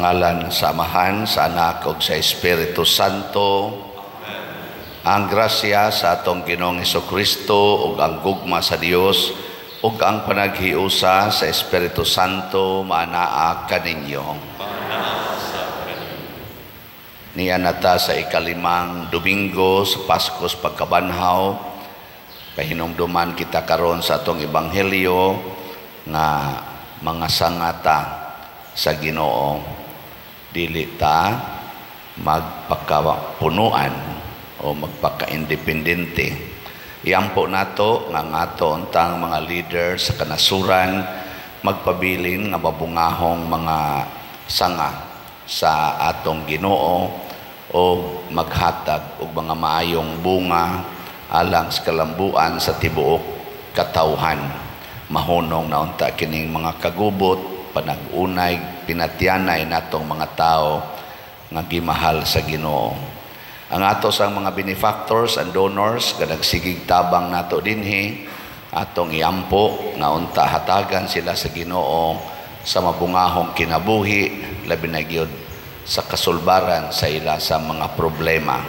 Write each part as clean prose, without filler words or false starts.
ngalan sa Amahan, sa Anak, ug sa Espiritu Santo. Ang grasya sa atong Ginoong Hesukristo ug ang gugma sa Dios ug ang panaghiusa sa Espiritu Santo maanaa kaninyo. Niya nata sa ikalimang Domingo sa Paskos pagkabanhaw, pahinumduman kita karon sa atong ebanghelyo nga mga sangata sa Ginoo. Dili ta magpakapunuan o magpaka-independente. Iampo nato nga ngato untang mga leader sa kanasuran magpabilin nga mabungahong mga sanga sa atong Ginoo o maghatag og mga maayong bunga alang sa kalambuan sa tibuok katawhan. Mahunong na unta kining mga kagubot, panag-unay, pinatyanay natong mga tao nga gimahal sa Ginoo. Ang atos ang mga benefactors and donors nga nagsigig tabang nato dinhi atong iampo nga unta hatagan sila sa Ginoo sa mabungahong kinabuhi, labi na gyud sa kasulbaran sa ila sa mga problema.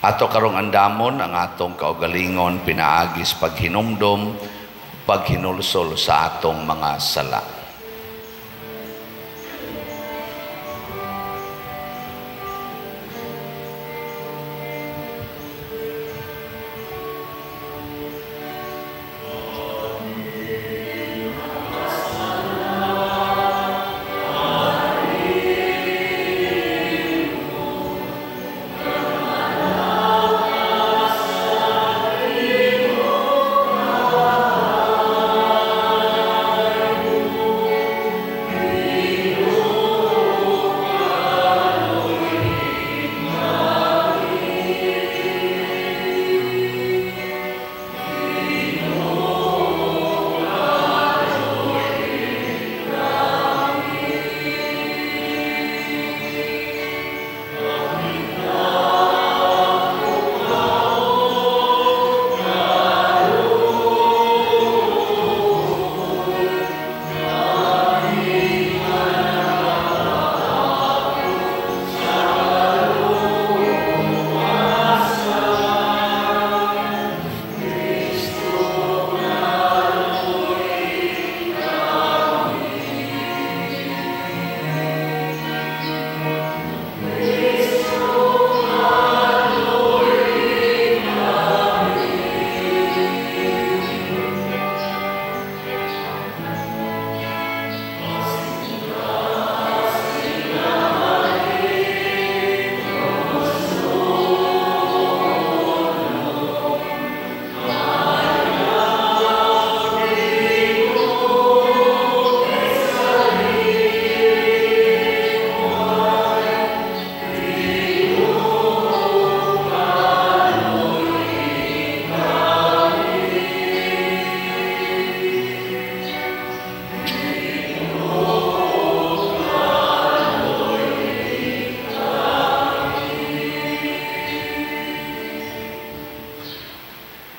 Ato karong andamon ang atong kaugalingon pinaagis paghinumdom, paghinulsol sa atong mga sala.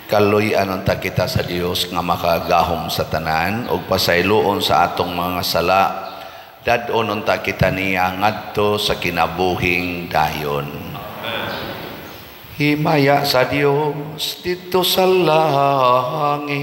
Kaluy-an unta kita sa Dios nga makagahom sa tanan ug pasayloon sa atong mga sala. Dad-on unta kita niya ngadto sa kinabuhing dayon. Himaya sa Dios dito sa langit.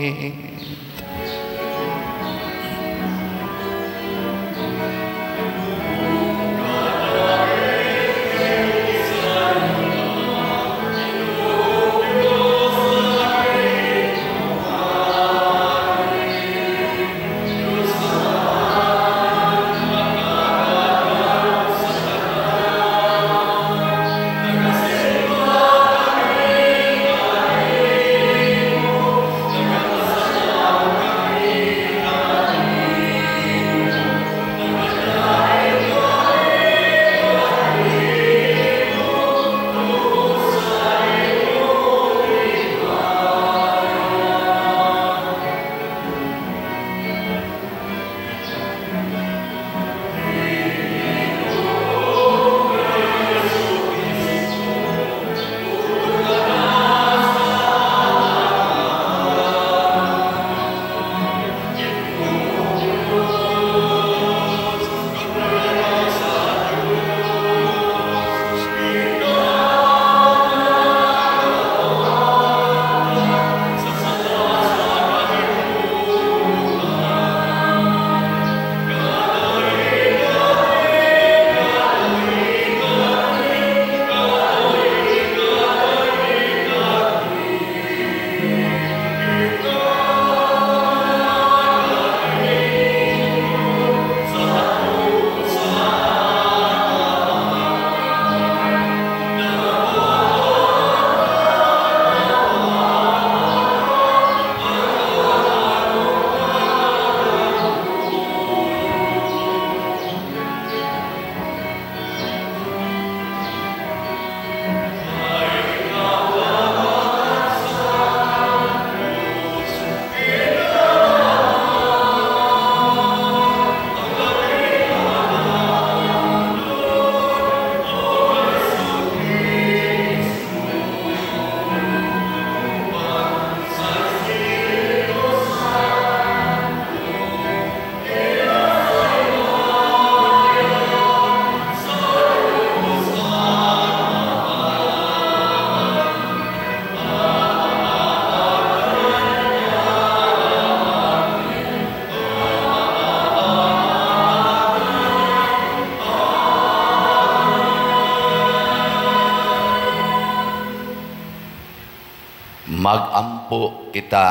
Magampo kita,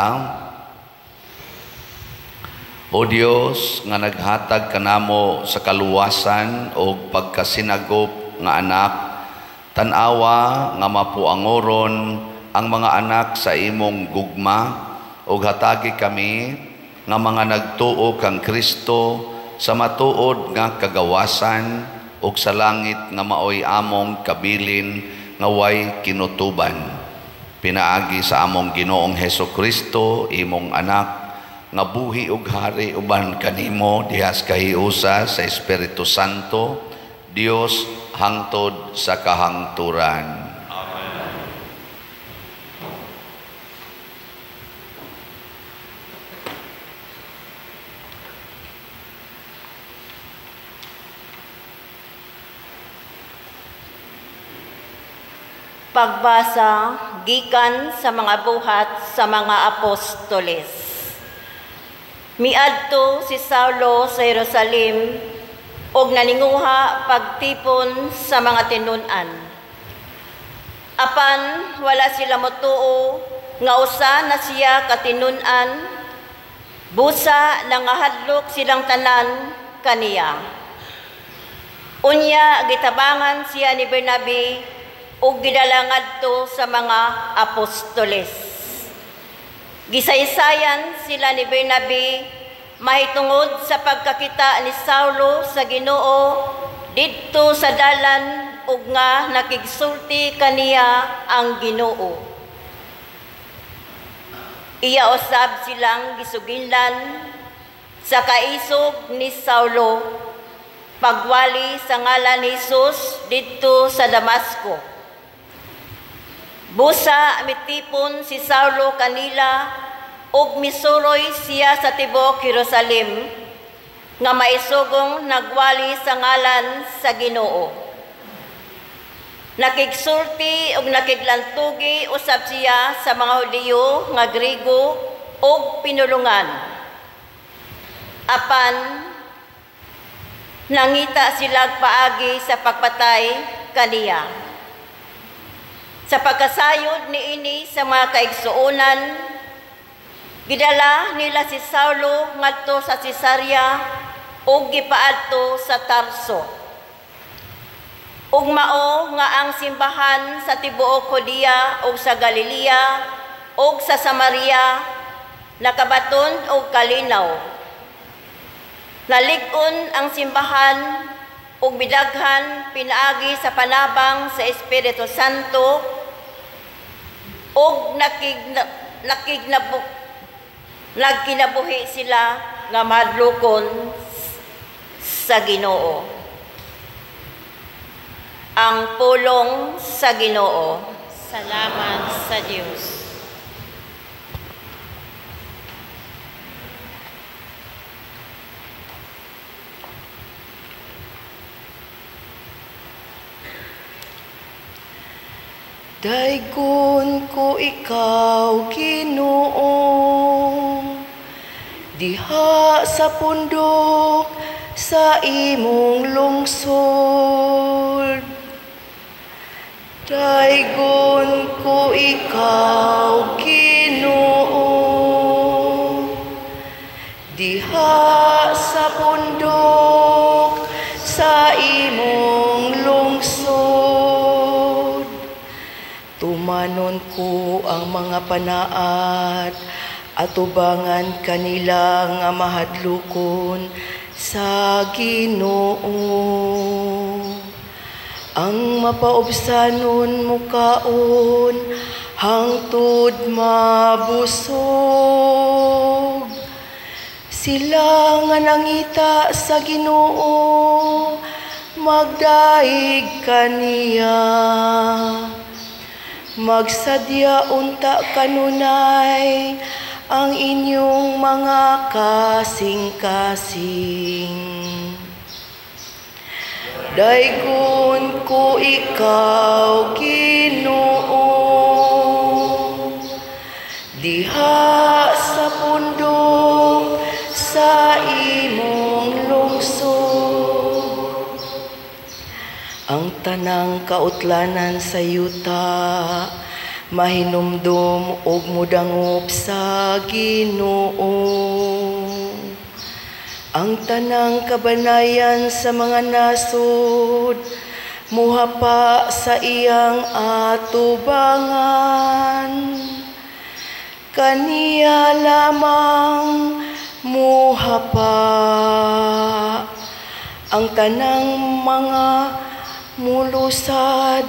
O Dios, nga naghatag kanamo sa kaluwasan o pagkasinagop nga anak, tanawa nga mapuangoron ang mga anak sa imong gugma, o hatagi kami nga mga nagtuo kang Kristo sa matuod nga kagawasan o sa langit nga maoy among kabilin nga way kinutuban. Pinaagi sa among Ginoong Hesukristo, imong anak, nga buhi ug hari uban kanimo dihas kahiusa sa Espiritu Santo, Dios hangtod sa kahangturan. Amen. Pagbasa gikan sa mga buhat sa mga apostoles. Miadto si Saulo sa Jerusalem og naninguha pagtipon sa mga tinun-an. Apan wala sila motuo nga usa na siya katinun-an, busa nangahadlok silang tanan kaniya. Unya gitabangan siya ni Bernabe ug gidala ngadto sa mga apostoles. Gisaysayan sila ni Bernabe mahitungod sa pagkakita ni Saulo sa Ginoo didto sa dalan ug nga nakigsulti kaniya ang Ginoo. Iya usab silang gisuginlan sa kaisog ni Saulo pagwali sa ngalan ni Jesus didto sa Damasco. Busa mitipon si Saulo kanila ug misuroy siya sa tibuok Jerusalem nga maisugong nagwali sa ngalan sa Ginoo. Nakigsulti ug nakiglantugi usab siya sa mga Hudiyo nga Grigo ug pinulungan. Apan nangita sila paagi sa pagpatay kaniya. Sa pagkasayod niini sa mga kaigsuonan, gidala nila si Saulo ngadto sa Cesarea ug gipaadto sa Tarso. Ug mao nga ang simbahan sa tibuok Judea ug sa Galilea ug sa Samaria nakabaton og kalinaw. Nalig-on ang simbahan ug bidaghan pinaagi sa panabang sa Espiritu Santo ug nagkinabuhi sila nga madlukon sa Ginoo. Ang pulong sa Ginoo. Salamat sa Diyos. Daigon ko ikaw, Ginoo, diha sa pundok sa imong lungsod. Daigon ko ikaw, Ginoo, diha sa pundok sa imong lungsod. Tumanon ko ang mga panaat at tubangan kanila nga mahadlukon sa Ginoo. Ang mapaubsanon mukaon hangtod mabusog. Sila nga nangita sa Ginoo magdaig kaniya. Magsadya unta kanunay ang inyong mga kasing-kasing. Daigon ko ikaw, Ginoo, diha sa pundok sa imong lungsod. Ang tanang kautlanan sa yuta mahinumdum ug mudangop sa Ginoo. Ang tanang kabanayan sa mga nasud muhapa sa iyang atubangan. Kaniya lamang muhapa ang tanang mga mulusad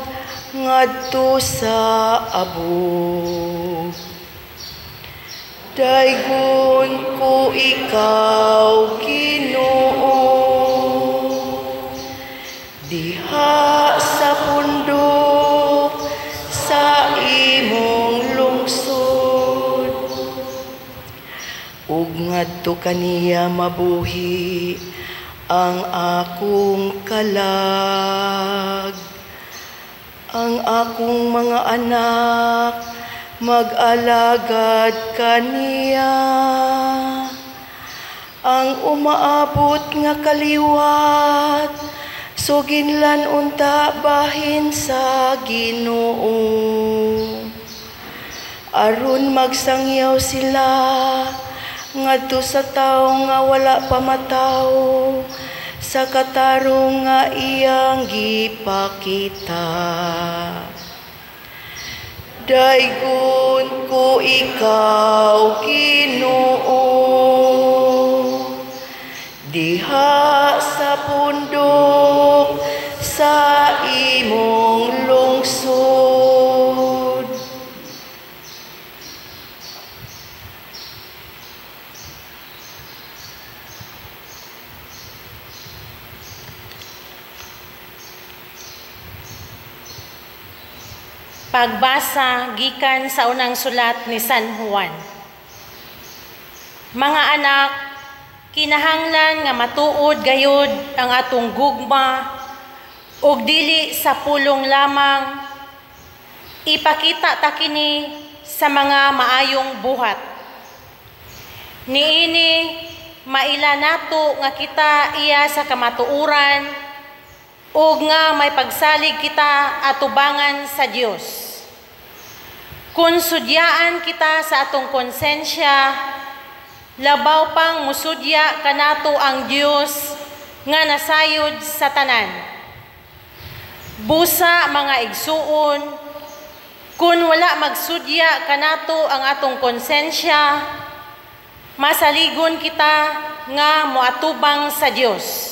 ngadto sa abog. Daygon ko ikaw, Ginoo, diha sa pundok sa imong lungsod. Ug ngadto kaniya mabuhi ang akong kalag. Ang akong mga anak mag-alagad kaniya. Ang umaabot nga kaliwat, suginlan unta bahin sa Ginoo. Aron magsangyaw sila ngadto sa tawo nga wala pa mataw, sa katarong nga iyang gipakita. Daygon ko ikaw, Ginoo, diha sa pundok sa imong lungsod. Pagbasa gikan sa unang sulat ni San Juan. Mga anak, kinahanglan nga matuod gayud ang atong gugma ug dili sa pulong lamang, ipakita ta kini sa mga maayong buhat. Niini maila nato nga kita iya sa kamatuoran ug nga may pagsalig kita atubangan sa Dios. Kung sudyaan kita sa atong konsensya, labaw pang musudya kanato ang Dios nga nasayod sa tanan. Busa mga igsuon, kung wala magsudya kanato ang atong konsensya, masaligon kita nga moatubang sa Dios.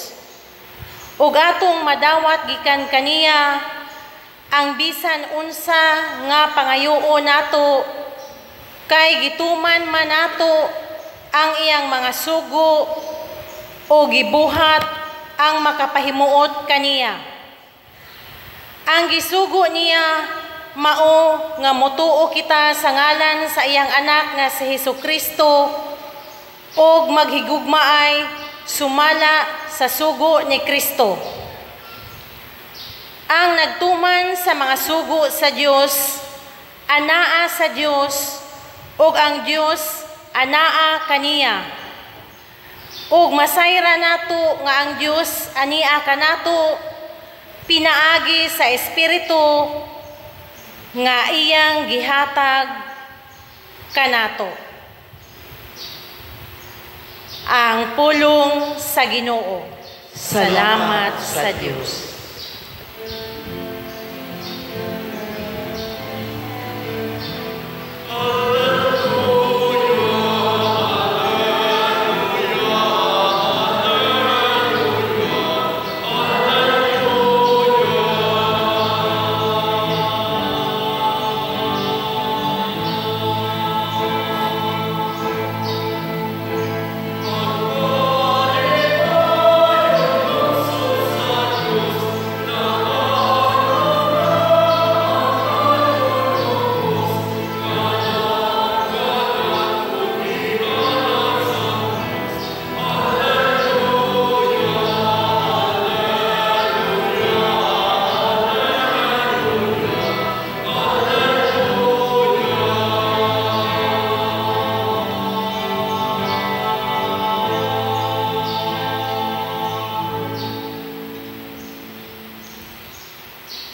Ug atong madawat gikan kaniya ang bisan unsa nga pangayuo nato, kay gituman man nato ang iyang mga sugo o gibuhat ang makapahimuot kaniya. Ang gisugo niya mao nga motuo kita sa ngalan sa iyang anak nga si Hesukristo ug maghigugmaay sumala sa sugo ni Kristo. Ang nagtuman sa mga sugo sa Dios, anaa sa Dios, ug ang Dios anaa kaniya. Ug masayra nato nga ang Dios ania kanato pinaagi sa Espiritu nga iyang gihatag kanato. Ang pulong sa Ginoo. Salamat sa Dios.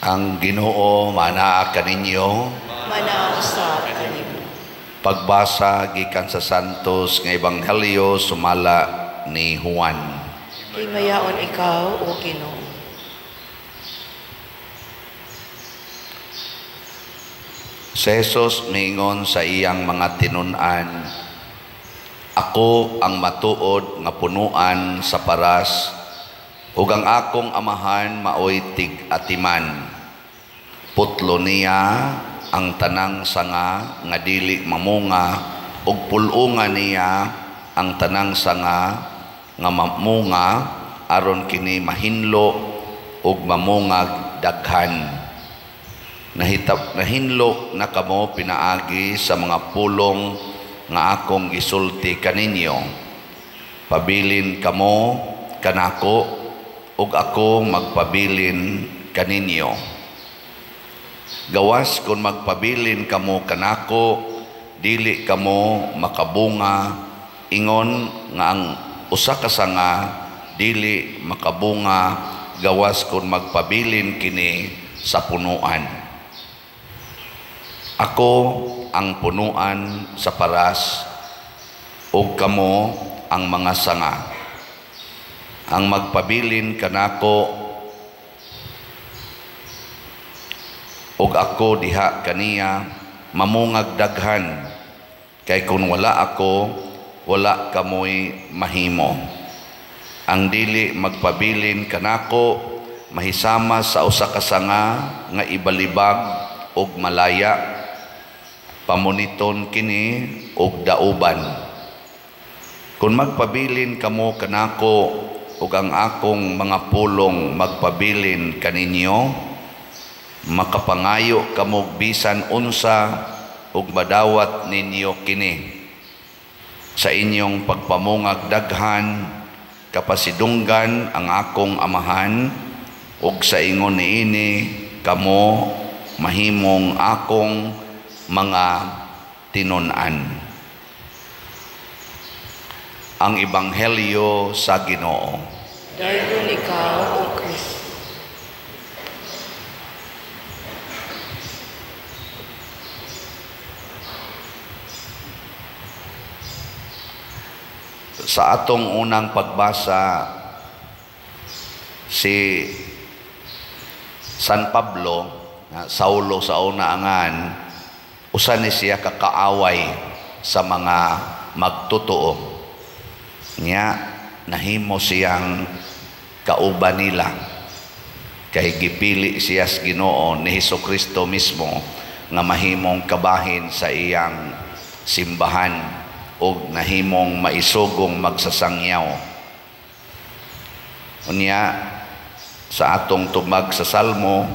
Ang Ginoo manaa kaninyo. manaw sa kanimo. Pagbasa gikan sa Santos nga Ebanghelyo sumala ni Juan. Himayaon ikaw, O Ginoo. Si Jesus miingon sa iyang mga tinun-an, ako ang matuod nga punuan sa paras, ug ang akong amahan maoy tig-atiman. Putlo niya ang tanang sanga nga dili mamunga, ug pulungan niya ang tanang sanga nga mamunga, aron kini mahinlo ug mamungag daghan. Nahinlo na kamo pinaagi sa mga pulong nga akong gisulti kaninyo. Pabilin kamo kanako, ug ako magpabilin kaninyo. Gawas kung magpabilin kamo kanako, dili kamo makabunga, ingon nga ang usa ka sanga dili makabunga, gawas kung magpabilin kini sa punuan. Ako ang punuan sa paras, ug kamo ang mga sanga. Ang magpabilin kanako, ug ako diha kaniya, mamungag daghan, kay kung wala ako, wala kamoy mahimo. Ang dili magpabilin kanako, mahisama sa usa ka sanga nga ibalibag ug malaya, pamuniton kini og dauban. Kung magpabilin kamo kanako, ug ang akong mga pulong magpabilin kaninyo, makapangayo kamo bisan unsa ug madawat ninyo kini. Sa inyong pagpamungag daghan, kapasidunggan ang akong amahan, ug sa ingon niini kamo mahimong akong mga tinun-an. Ang Ebanghelyo sa Ginoo. Dayon ikaw, O Kristo. Sa atong unang pagbasa, si San Pablo, Saulo sa unaangan, usa ni siya kakaaway sa mga magtotoo. Nya nahimo siyang kauban nila, kay gipili siya sa Ginoo ni Hesukristo mismo nga mahimong kabahin sa iyang simbahan ug nahimong maisugong magsasangyaw. Unya sa atong tubag sa Salmo,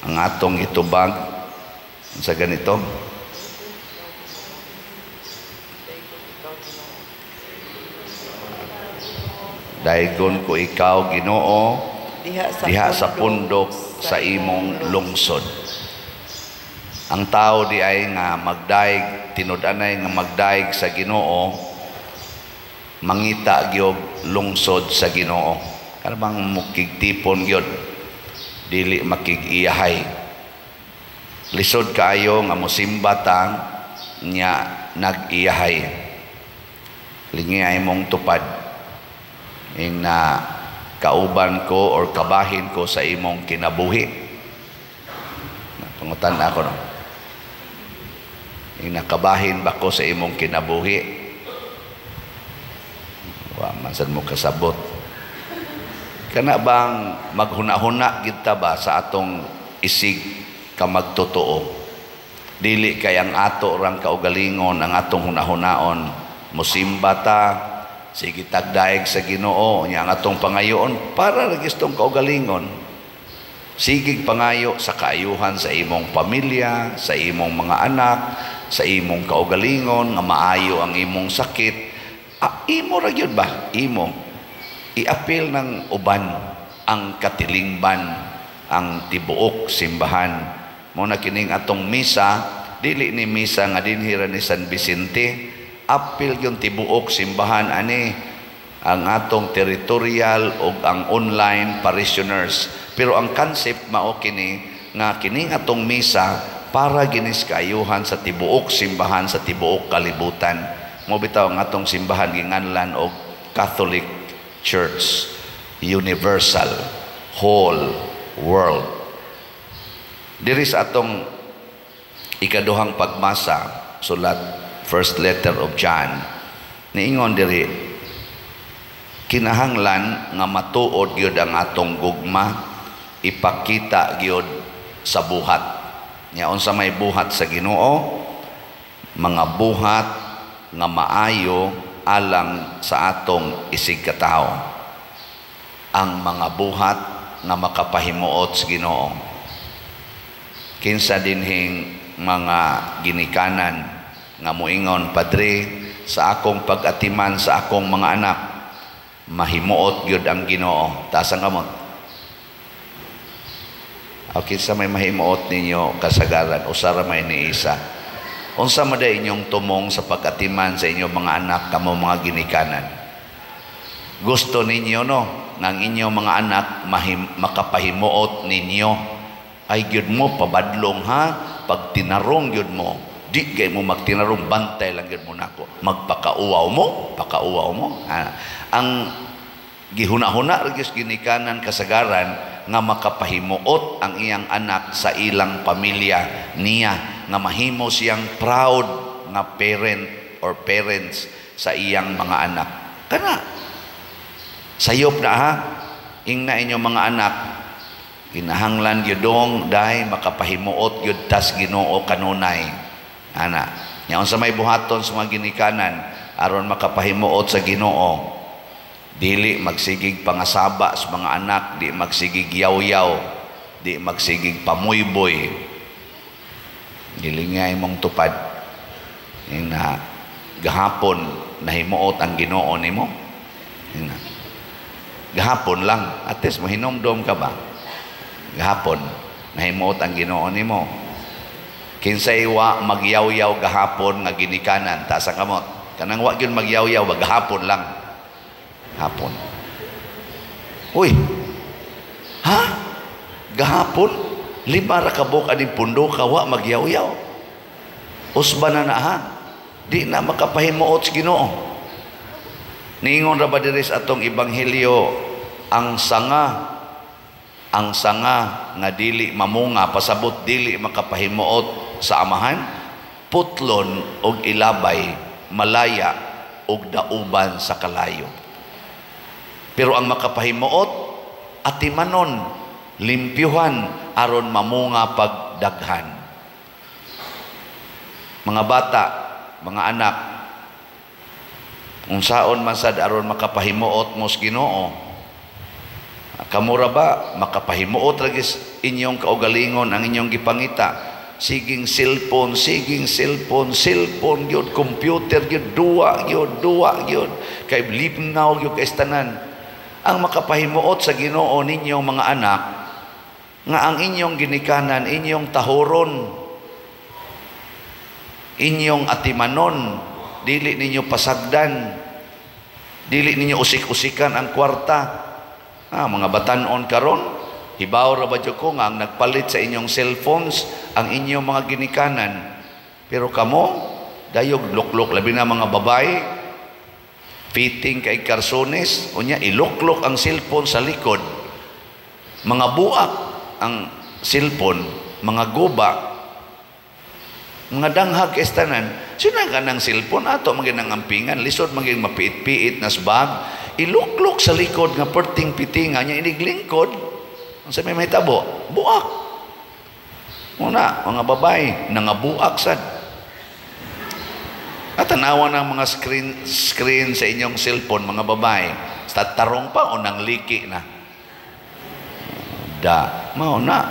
ang atong itubag sa ganito: daigon ko ikaw, Ginoo, diha sa pundok sa imong lungsod. Ang tao di ay nga magdaig, tinud-anay nga magdaig sa Ginoo, mangita gyud lungsod sa Ginoo. Karabang mukigtipon gyud, dili makigiyahay. Lisod kaayo nga mosimba ta nya nag-iyahay. Lingay mong tupad ing na kauban ko or kabahin ko sa imong kinabuhi. Pangutan ako no. Ing nakabahin ba ko sa imong kinabuhi? Wa man sad mo kasabot. Kana bang maghuna-huna kita ba sa atong isig ka magtotoo? Dili kay ang ato rang kaugalingon, ang atong hunahunaon, mosimba ta, sige tagdaig sa Ginoo, nya ang atong pangayoon para ra gistong kaugalingon. Sige pangayo sa kaayuhan sa imong pamilya, sa imong mga anak, sa imong kaugalingon nga maayo ang imong sakit. Imo ra gyud ba? Imo iapil ng uban ang katilingban, ang tibuok simbahan. Muna kining atong misa, dili ni misa nga dinhira ni San Vicente, apil yung tibuok simbahan ani ang atong territorial o ang online parishioners. Pero ang concept mao kini nga kining atong misa para ginis kaayuhan sa tibuok simbahan sa tibuok kalibutan. Mo bitaw ang atong simbahan ginganlan og Catholic Church, universal, whole world. Diri sa atong ikaduhang pagmasa, sulat first letter of John, niingon diri, kinahanglan nga matuod gyud ang atong gugma, ipakita gyud sa buhat. Nya unsa may buhat sa Ginoo? Mga buhat nga maayo alang sa atong isig katao. Ang mga buhat nga makapahimuot sa Ginoo. Kinsa dinhing mga ginikanan nga muingon, Padre, sa akong pag-atiman sa akong mga anak, mahimuot gyud ang Ginoo. Taas ang kamot. Okay, sa may mahimuot ninyo kasagaran, usara may ni isa. Unsa man day inyong tumong sa pag-atiman sa inyong mga anak, kamo mga ginikanan. Gusto ninyo no, ng inyong mga anak makapahimuot ninyo. Ay gyud mo pabadlong ha, pag tinarong gyud mo, di kay mo magtinarong, bantay lang gyud mo nako. Magpakauaw mo, pakauaw mo. Ang gihuna-huna regis ginikanan kasagaran nga makapahimuot ang iyang anak sa ilang pamilya niya, nga mahimo siyang proud nga parent or parents sa iyang mga anak. Kana sayop na ha, ingna inyong mga anak, kinahanglan gyudong dai makapahimuot gyud tas Ginoo kanunay. Ana, nya unsa may buhaton sa mga ginikanan aron makapahimuot sa Ginoo. Dili magsigig pangasaba sa mga anak, di magsigig yaw-yaw, di magsigig pamuyboy. Dili nga imong tupad. Ina gahapon nahimuot ang Ginoo nimo. Ina gahapon lang, at least mahinomdom ka ba? Gahapon nahimuot ang Ginoo nimo. Kinsay wa magyaw-yaw gahapon nga ginikanan, taas ang kamot. Kanang wa gyud magyaw-yaw, gahapon lang. Hapon. Uy, ha? Gahapon? 5 ra ka buok aning pundo ka, wa magyaw-yaw. Usba na ha? Di na makapahimuot sa Ginoo. Niingon ra ba diri sa atong ebanghelyo, ang sanga nga dili mamunga, pasabot dili makapahimuot sa amahan, putlon og ilabay, malaya og dauban sa kalayo. Pero ang makapahimuot, atimanon, limpyuhan, aron mamunga pagdaghan. Mga bata, mga anak, kung saon man sad aron makapahimuot mo sa Ginoo, kamura ba makapahimuot ragis inyong kaugalingon ang inyong gipangita? Siging cellphone gyud, computer gyud, duwa gyud, kay lipnaw gyud kay tanan. Ang makapahimuot sa Ginoo ninyong mga anak, nga ang inyong ginikanan, inyong tahoron, inyong atimanon, dili ninyo pasagdan, dili ninyo usik-usikan ang kwarta. Mga batanon karon, hibaw ra ba ko nga ang nagpalit sa inyong cellphones ang inyong mga ginikanan. Pero kamo, dayog luklok, labi na mga babae, fitting kay karsones, unya iluklok ang cellphone sa likod. Mga buak ang cellphone, mga guba, mga danghag estanan. Sino ka ng cellphone ato maging ampingan, lisod maging mapiit-piit nas bag, iluklok sa likod nga perting-pitingan nya iniglingkod. Ang sabi may tabo, buak. Muna, mga babae, nangabuak sad. At tanawan ng mga screen sa inyong cellphone, mga babae, sa tarong pa o nang liki na. Mao na.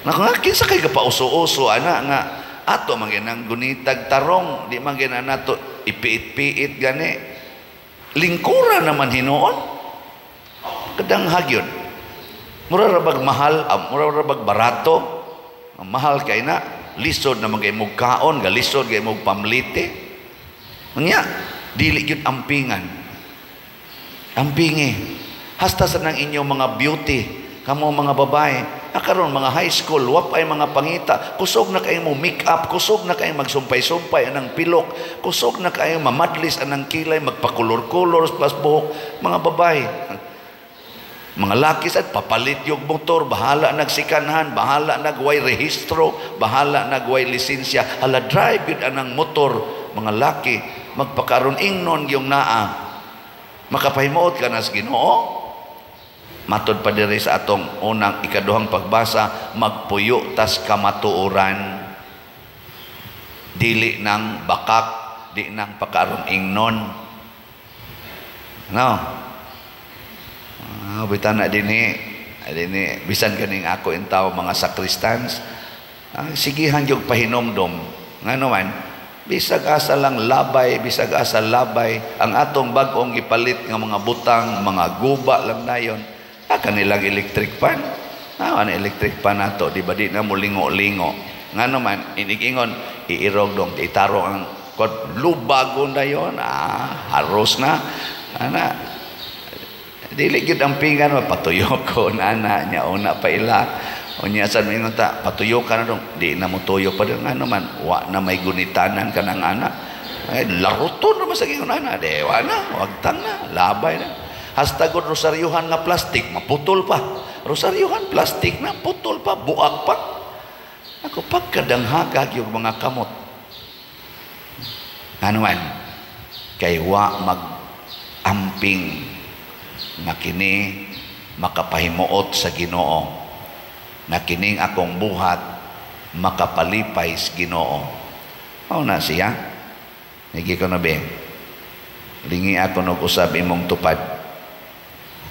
Nakangakin sa kay kapauso-uso, ana nga, ato manginang gunitag tarong, di manginan nato ipiit-piit gani. Lingkura naman hinoon. Kadang hagyod. Mura rabag mahal, mura rabag barato. Mahal kay na. Lisod na magay mong kaon, galisod gay mong pamlite. Nya, dili gyud ampingan. Ampingi. Hasta sa nang inyong mga beauty, kamo mga babae, Karon mga high school, wapay mga pangita, kusog na kayo mo make up, kusog na kayo magsumpay-sumpay anang pilok, kusog na kayo mamadlis anang kilay, magpakulor-kulor plus buhok, mga babae. Mga laki sad papalit yung motor, bahala nagsikanhan, bahala nagway rehistro, bahala nagway lisensya, hala drive yun anang motor. Mga laki magpakaron ingnon yung naa, makapahimuot ka na sa Ginoo. Matod pa diri sa atong unang ikaduhang pagbasa, magpuyo tas kamatuoran, dili nang bakak, di nang pakaron ingnon. No? Bitan na dinhi bisan kaning ako intaw mga sakristans, sigihan yung pahinomdom nga naman bisag asa lang labay, bisag asa labay ang atong bag-ong ipalit nga mga butang, mga guba lang dayon, kanilang electric fan. Ang electric fan nato, di ba di na mo lingo-lingo nga naman inigingon iirog dong itaro ang lubagon dayon, haros na ana. Dili gid ang pingan mapatuyo ko nana nya una pa ila unya sad mingon ta patuyo ka na dong, di na mo tuyo pa dong ano man wa na may gunitanan kanang ana ay laruton na sa gingon ana dewa na wagtang na labay na hasta gud rosaryuhan nga plastic maputol pa, rosaryuhan plastic na putol pa, buak pa. Ako pagkadanghagag yung mga kamot ano man kay wa mag amping na kini makapahimuot sa Ginoo, na kining akong buhat makapalipay sa Ginoo. Na siya nigi ko na be lingi ako nag-usab imong tupad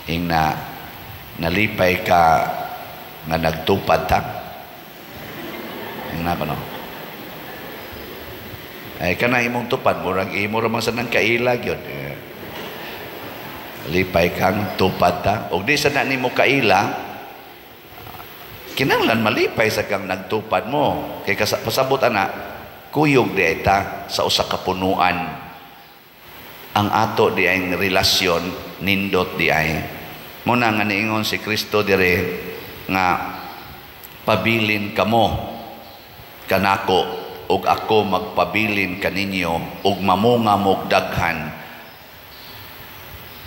ing na nalipay ka nga nagtupad ta ing na ko no ay kana imong tupad murag imo ra man sa nang kailag yun, lipay kang tupad ta og di sa na nimo kaila kinahanglan malipay sa kang nagtupad mo kay pasabot ana kuyog di ta sa usa ka punuan ang ato di ay relasyon nindot di ay mo na nga niingon si Kristo dire nga pabilin kamo kanako ug ako magpabilin kaninyo ug mamunga mo daghan.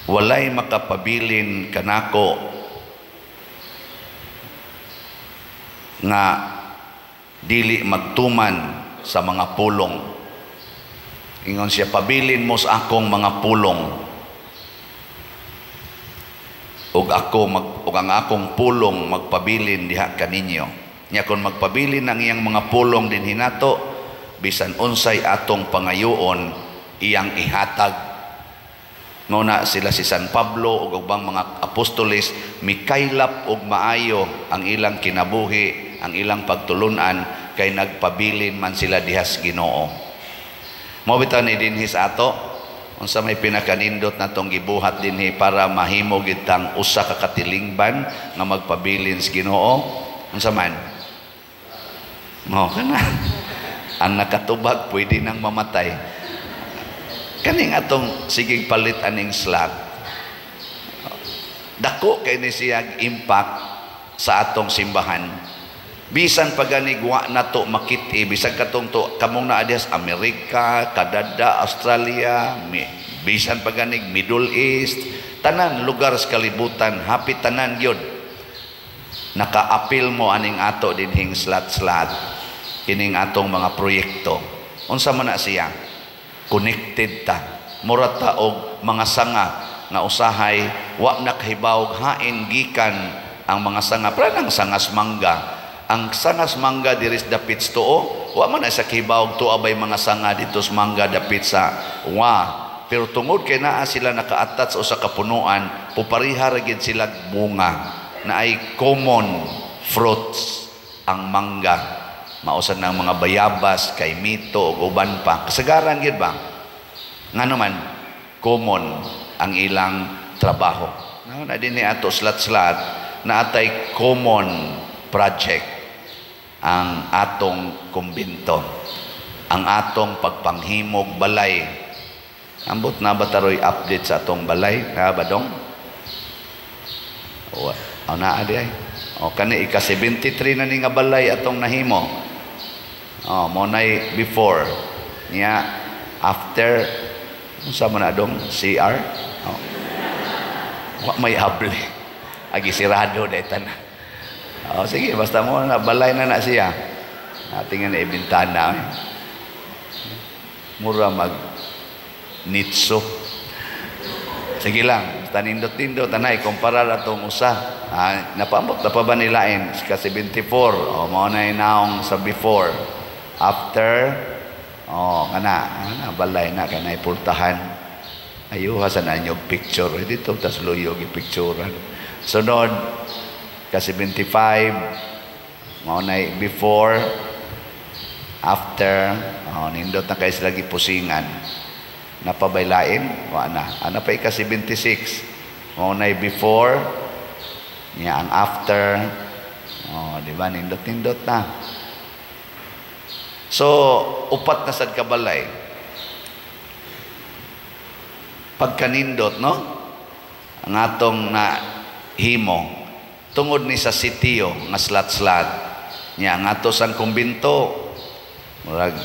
Walay makapabilin kanako nga dili magtuman sa mga pulong. Ingon siya, pabilin mo sa akong mga pulong ug ang akong pulong magpabilin diha kaninyo. Nya kon magpabilin ang iyang mga pulong din hinato, bisan unsay atong pangayoon iyang ihatag. Nguna sila si San Pablo ug ubang mga apostoles mikaylap og maayo ang ilang kinabuhi, ang ilang pagtulunan kay nagpabilin man sila diha sa Ginoo. Mao bitaw ni dinhi sa ato unsa may pinakanindot natong gibuhat dinhi para mahimo gid tang usa ka katilingban nga magpabilin sa Ginoo. Unsa man? Mao kana. Ang nakatubag pwede nang mamatay. Kaning atong sigig palit aning slot. Dako kay ni siya impact sa atong simbahan. Bisan paganigwa nato makit-i, bisan katong to kamong naa diha sa Amerika, Canada, Australia, bisan paganig Middle East, tanan lugar sa kalibutan, hapit tanan gyud. Naka-appeal mo aning ato dinhing slot-slot kining atong mga proyekto. Unsa man na siya? Connected ta, mura ta og mga sanga nga usahay wa nakahibaw hain gikan ang mga sanga pranang sangas mangga. Ang sangas mangga diri sa dapit sa tuo wa man sa kihibaw tuo bay mga sanga dito sa mangga dapit sa pero tungod kay naa sila nakaatat sa usa ka punuan, pupariha ra gid sila bunga na ay common fruits ang mangga. Mausan ng mga bayabas, kay mito, o uban pa. Kasagaran gid ba? Nga naman, common ang ilang trabaho. Na din ni ato slat-slat na atay common project ang atong kumbento. Ang atong pagpanghimog balay. Ambot na ba taroy update sa atong balay? Na ba dong? O naa di ay? O kani ika-73 na ni nga balay atong nahimo. Mo nay before niya after unsa man adong CR. Wa may hable. Agi sirado daytan. Sige basta mo na balay na siya. Tingnan na ibintana. Mura mag nitso. Sige lang, tanindot-tindot, tanay, kumparar atong usa. Napambot na pa ba nilain? Ka 74. Mao na inaong sa before. After, kana balay na, kana ipultahan. Ayuha sa nanyog picture. Dito, tas luyog ipicturean. Sunod, ka 75. Mao na before. After, nindot na kayo sila gipusingan. Napabaylain, ana pa ika 76. Maunay before, niya ang after, di ba, nindot-nindot na. So, upat na sad kabalay. Pagkanindot, no? Ang atong na himo, tungod ni sa sitio, nga slat-slat, niya ang ato sang kumbinto, murag,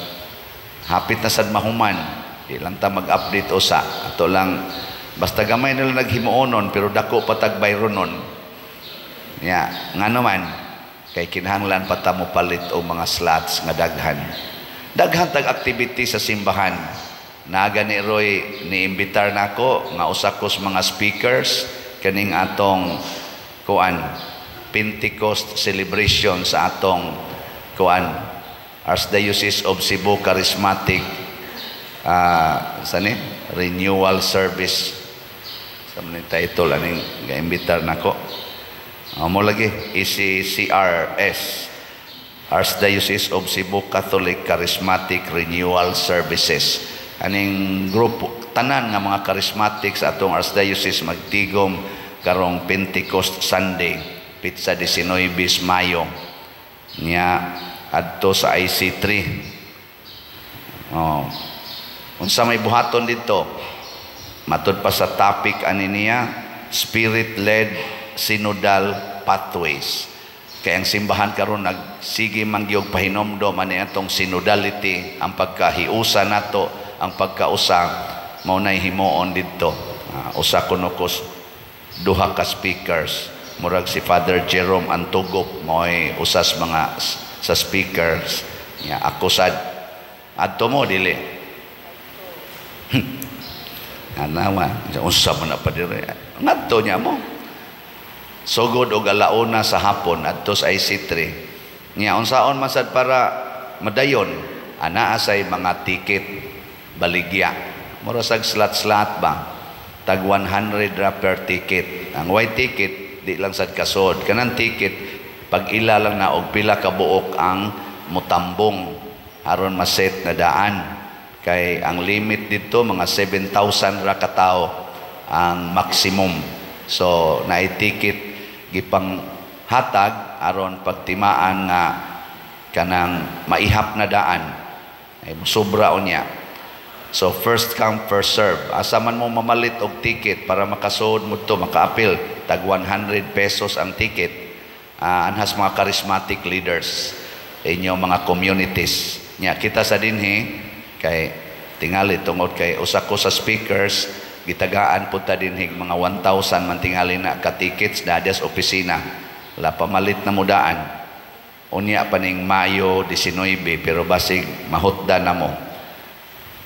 hapit na sad mahuman. Di lang ta mag-update usa. Ato lang, basta gamay nila naghimuonon, pero dako patag bayronon. Nga naman, kay kinahanglan pa ta mo palit o mga slots nga daghan. Daghan tag activity sa simbahan. Naga ni Roy, ni-imbitar nako nga usa ko sa mga speakers, kaning atong Pentecost celebration sa atong Archdiocese of Cebu Charismatic renewal service sa mga title aning ga-imbitar nako mo lagi ECCRS Archdiocese of Cebu Catholic Charismatic Renewal Services aning grupo tanan nga mga charismatic sa atong Archdiocese magtigom karong Pentecost Sunday pitsa 19 Mayo niya adto sa IC3 unsa may buhaton dito matud pa sa topic ani niya spirit-led synodal pathways kay ang simbahan karon nagsige mangyog pahinomdom ani atong synodality ang pagkahiusa nato ang pagkausa mao nay himuon dito usa kuno ko duha ka speakers murag si Father Jerome Antugop mo'y usas mga sa speakers niya ako sad adto mo dili anawa unsa man pa dire ngadto niya mo sugod og alauna sa hapon adto sa IC3 niya unsaon man sad para madayon anaa say mga ticket baligya mura sag slot ba tag 100 ra per ticket ang white ticket di lang sad kasod kanang ticket pag ila lang na og pila ka buok ang mutambong aron maset na daan kay ang limit dito mga 7,000 ra ka tawo ang maximum so naitiket gipang hatag aron pagtimaan nga kanang maihap na daan ay sobra unya so first come first serve asa man mo mamalit og ticket para makasuod mo to makaapil tag 100 pesos ang ticket anhas mga charismatic leaders inyo mga communities nya kita sa dinhi kay tingali tungod kay usa ko sa speakers gitagaan pud ta dinhig mga 1,000 man tingali na ka tickets dadas opisina la pamalit na mudaan unya paning Mayo 19 pero basig mahutda na mo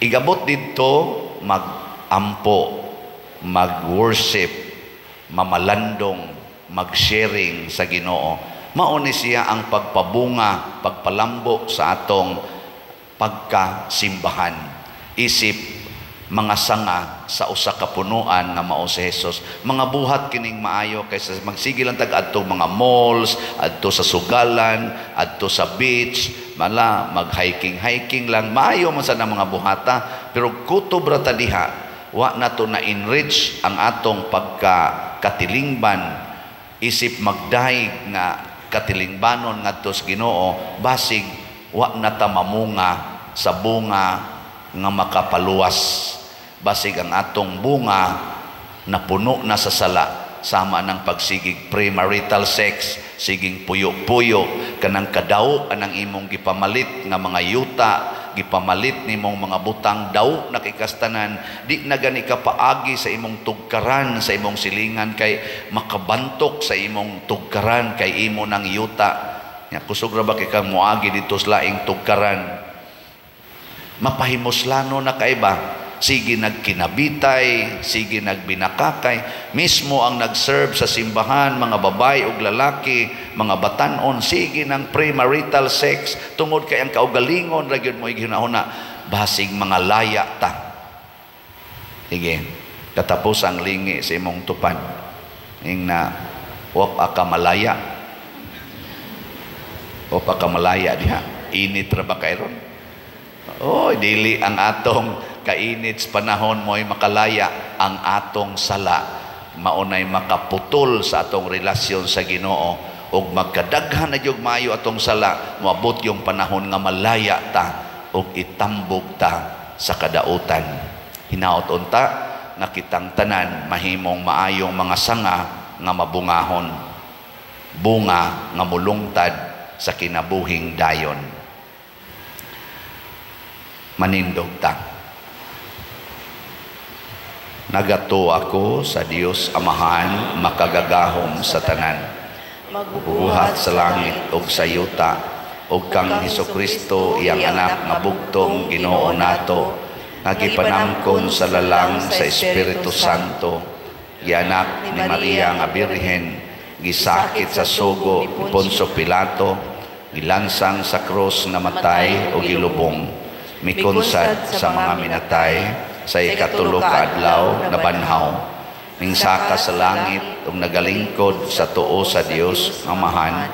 igabot didto magampo mag-worship mamalandong mag-sharing sa Ginoo mao ni siya ang pagpabunga pagpalambo sa atong pagkasimbahan isip mga sanga sa usa ka punuan nga mao si Hesus mga buhat kining maayo kaysa magsige lang tag adto mga malls adto sa sugalan adto sa beach mala mag hiking lang maayo man sa mga buhata pero kutob ra ta diha wa nato na enrich ang atong pagkatilingban isip magdahig nga katilingbanon ngadto sa Ginoo basig wa na ta mamunga sa bunga nga makapaluwas basig ang atong bunga na puno na sa sala sama ng pagsigig premarital sex, siging puyo-puyo, kanang kadaw anang imong gipamalit nga mga yuta, gipamalit nimong mga butang daw nakikastanan, di na gani ka paagi sa imong tugkaran, sa imong silingan kay makabantok sa imong tugkaran kay imo ng yuta. Nya kusog ra ba kay kang moagi dito sa laing tugkaran? Mapahimuslano na kay ba? Sige nagkinabitay, sige nagbinakakay, mismo ang nag-serve sa simbahan, mga babae ug lalaki, mga batanon, sige ng premarital sex, tungod kay ang kaugalingon ra gyud mo iginahuna, basig mga laya ta. Sige, katapos ang lingi sa imong tupad, ing na wap ka malaya. Wap ka malaya diha. Init ra ba kay ron? Oh, dili ang atong kainit sa panahon mo'y makalaya, ang atong sala maunay makaputol sa atong relasyon sa Ginoo ug magkadaghan na jud maayo atong sala, moabot yung panahon nga malaya ta ug itambog ta sa kadautan. Hinaot unta nga kitang tanan mahimong maayong mga sanga nga mabungahon, bunga nga mulungtad sa kinabuhing dayon. Manindog ta. Nagato ako sa Dios Amahan, makagagahom sa tanan, magbubuhat sa langit ug sa yuta, ug kang Hesukristo iyang anak nga bugtong Ginoo nato, nga gipanamkon sa lalang sa Espiritu Santo, gianak ni Maria nga Birhen, gisakit sa sugo ni Poncio Pilato, gilansang sa krus namatay ug gilubong, mikunsad sa mga minatay, sa ikatulo ka adlaw na banhaw, ning saka sa langit ug nagalingkod sa tuo sa Dios Amahan,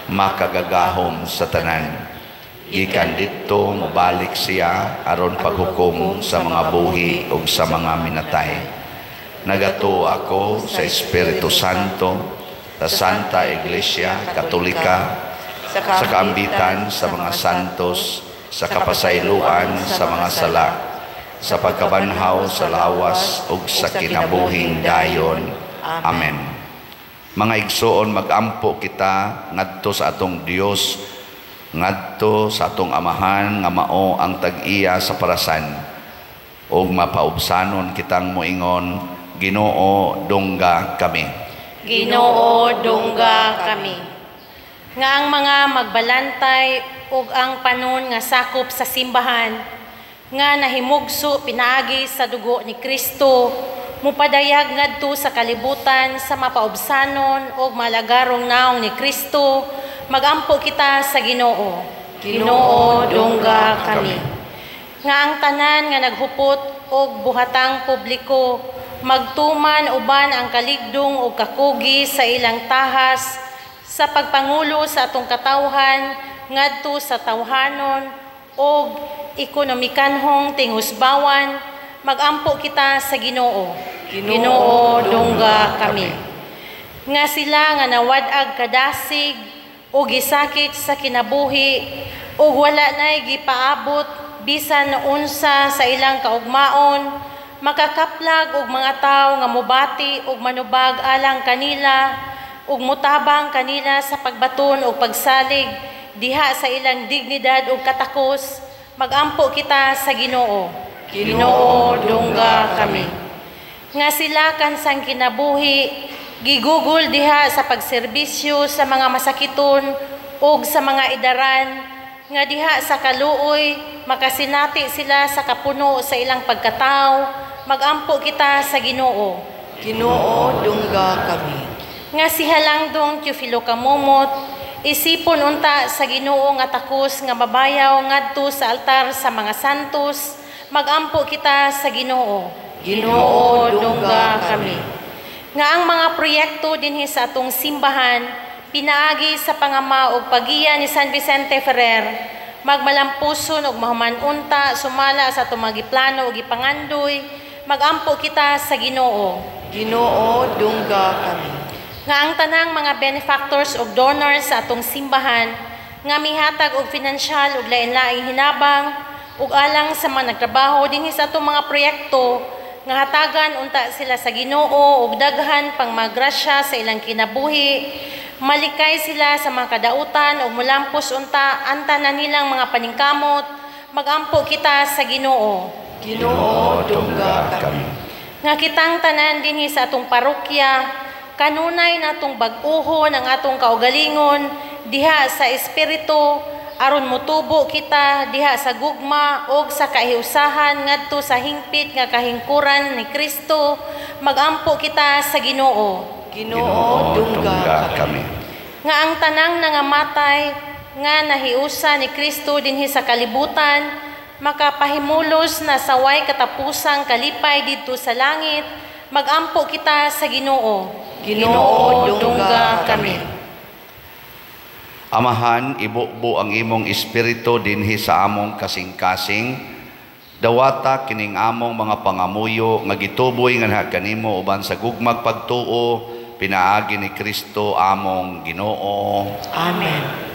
makagagahom sa tanan. Gikan didto mobalik siya aron paghukom sa mga buhi ug sa mga minatay. Nagato ako sa Espiritu Santo, sa Santa Iglesia Katolika, sa kaambitan sa mga santos, sa kapasayloan sa mga sala, sa pagkabanhaw sa lawas ug sa kinabuhing dayon. Amen. Mga igsoon, magampo kita ngadto sa atong Dios, ngadto sa atong Amahan nga mao ang tag-iya sa parasan, ug mapaubsanon kitang moingon, Ginoo dungga kami. Ginoo dungga kami. Nga ang mga magbalantay ug ang panon nga sakop sa simbahan nga nahimugso pinaagi sa dugo ni Kristo, mupadayag ngadto sa kalibutan sa mapaubsanon ug malagarong naong ni Kristo, magampo kita sa Ginoo. Ginoo dungga kami. Nga ang tanan nga naghupot og buhatang publiko, magtuman uban ang kaligdong ug kakugi sa ilang tahas sa pagpangulo sa atong katawhan ngadto sa tawhanon ug ekonomikanhong tinghusbawan, magampo kita sa Ginoo. Ginoo dungga kami. Nga sila nga nawad-ag kadasig o gisakit sa kinabuhi o wala na'y gipaabot bisan unsa sa ilang kaugmaon, makakaplag og mga tao nga mubati og manubag alang kanila ug mutabang kanila sa pagbaton o pagsalig diha sa ilang dignidad ug katakos, magampo kita sa Ginoo. Ginoo dungga kami. Nga sila kansang kinabuhi, gigugol diha sa pagserbisyo sa mga masakiton ug sa mga idaran, nga diha sa kaluoy, makasinati sila sa kapuno sa ilang pagkatao, magampo kita sa Ginoo. Ginoo dungga kami. Nga si Halangdong Teofilo Kamumot, isipon unta sa Ginoo nga takos nga mabayaw ngadto sa altar sa mga santos, magampo kita sa Ginoo. Ginoo dungga kami. Nga ang mga proyekto dinhi sa atong simbahan pinaagi sa pangama ug pagiya ni San Vicente Ferrer, magmalampuson ug mahuman unta sumala sa atong mga giplano ug gipangandoy, magampo kita sa Ginoo. Ginoo dungga kami. Nga ang tanang mga benefactors ug donors sa atong simbahan nga mihatag og pinansyal ug lain-laing hinabang ug alang sa mga nagtrabaho dinhi sa atong mga proyekto nga hatagan unta sila sa Ginoo ug daghan pang magrasya sa ilang kinabuhi. Malikay sila sa mga kadautan ug mulampos unta anta na nilang mga paningkamot. Magampo kita sa Ginoo. Ginoo, dungga kami. Nga kitang tanan dinhi sa atong parokya, kanunay natong bag-uhon ang atong kaugalingon diha sa espiritu aron motubo kita diha sa gugma og sa kahiusahan ngadto sa hingpit nga kahingkuran ni Kristo. Magampo kita sa Ginoo. Ginoo, dungga kami. Nga ang tanang nangamatay nga nahiusa ni Kristo dinhi sa kalibutan makapahimulos na saway katapusang kalipay didto sa langit. Magampo kita sa Ginoo. Ginoo, dungga kami. Amahan, ibubo ang imong espiritu dinhi sa among kasing-kasing. Dawata kining among mga pangamuyo nga gituboy nga kanimo uban sa gugmag pagtuo pinaagi ni Kristo among Ginoo. Amen.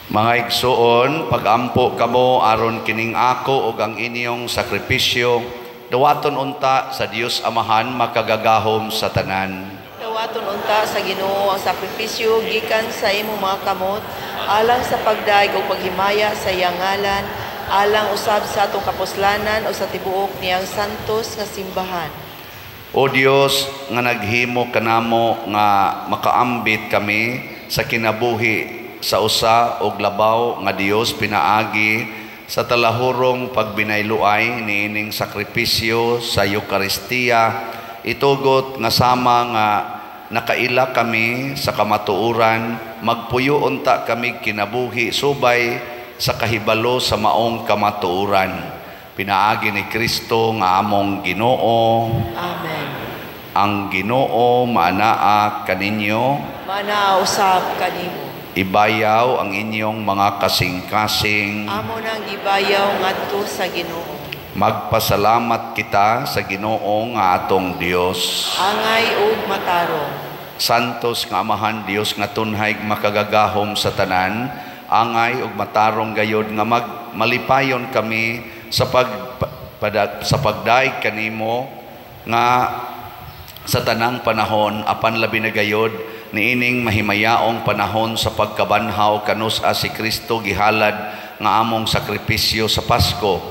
Mga igsuon, pagampo kamo aron kining ako ug ang inyong sakripisyo, dawaton unta sa Dios Amahan makagagahom sa tanan. Dawaton unta sa Ginoo ang sakripisyo gikan sa imong mga kamot, alang sa pagdaig o paghimaya sa iyang ngalan, alang usab sa atong kapuslanan o sa tibuok niyang santos nga simbahan. O Dios nga naghimo kanamo nga makaambit kami sa kinabuhi sa usa og labaw nga Dios pinaagi sa talahurong pagbinayluay niining sakripisyo sa Eucharistia, itugot nga sama nga nakaila kami sa kamatuoran, magpuyo unta kami kinabuhi subay sa kahibalo sa maong kamatuoran. Pinaagi ni Kristo nga among Ginoo. Amen. Ang Ginoo maanaa kaninyo, Manausab kanimo. ibayaw ang inyong mga kasing-kasing. Amo nang gibayaw ngadto sa Ginoo. Magpasalamat kita sa Ginoo nga atong Dios. Angay ug matarong. Santos nga Amahan Dios nga tunhay makagagahom sa tanan, angay ug matarong gayod nga malipayon kami sa pagdaig kanimo nga sa tanang panahon apan labi na gayod niining mahimayaong panahon sa pagkabanhaw kanus si Kristo gihalad nga among sakripisyo sa Pasko,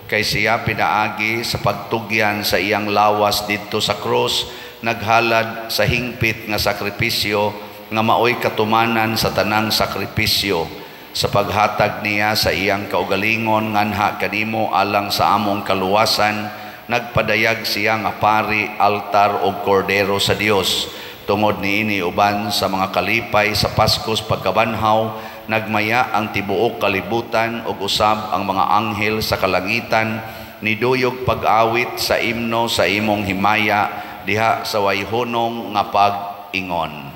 kay siya pinaagi sa pagtugyan sa iyang lawas didto sa krus, naghalad sa hingpit nga sakripisyo nga maoy katumanan sa tanang sakripisyo, sa paghatag niya sa iyang kaugalingon nganha kanimo alang sa among kaluwasan, nagpadayag siya nga pari, altar ug kordero sa Dios. Tungod niini uban sa mga kalipay sa Paskos pagkabanhaw, nagmaya ang tibuok kalibutan ug usab ang mga anghel sa kalangitan, niduyog pag-awit sa imno sa imong himaya diha sa wayhunong nga pag-ingon.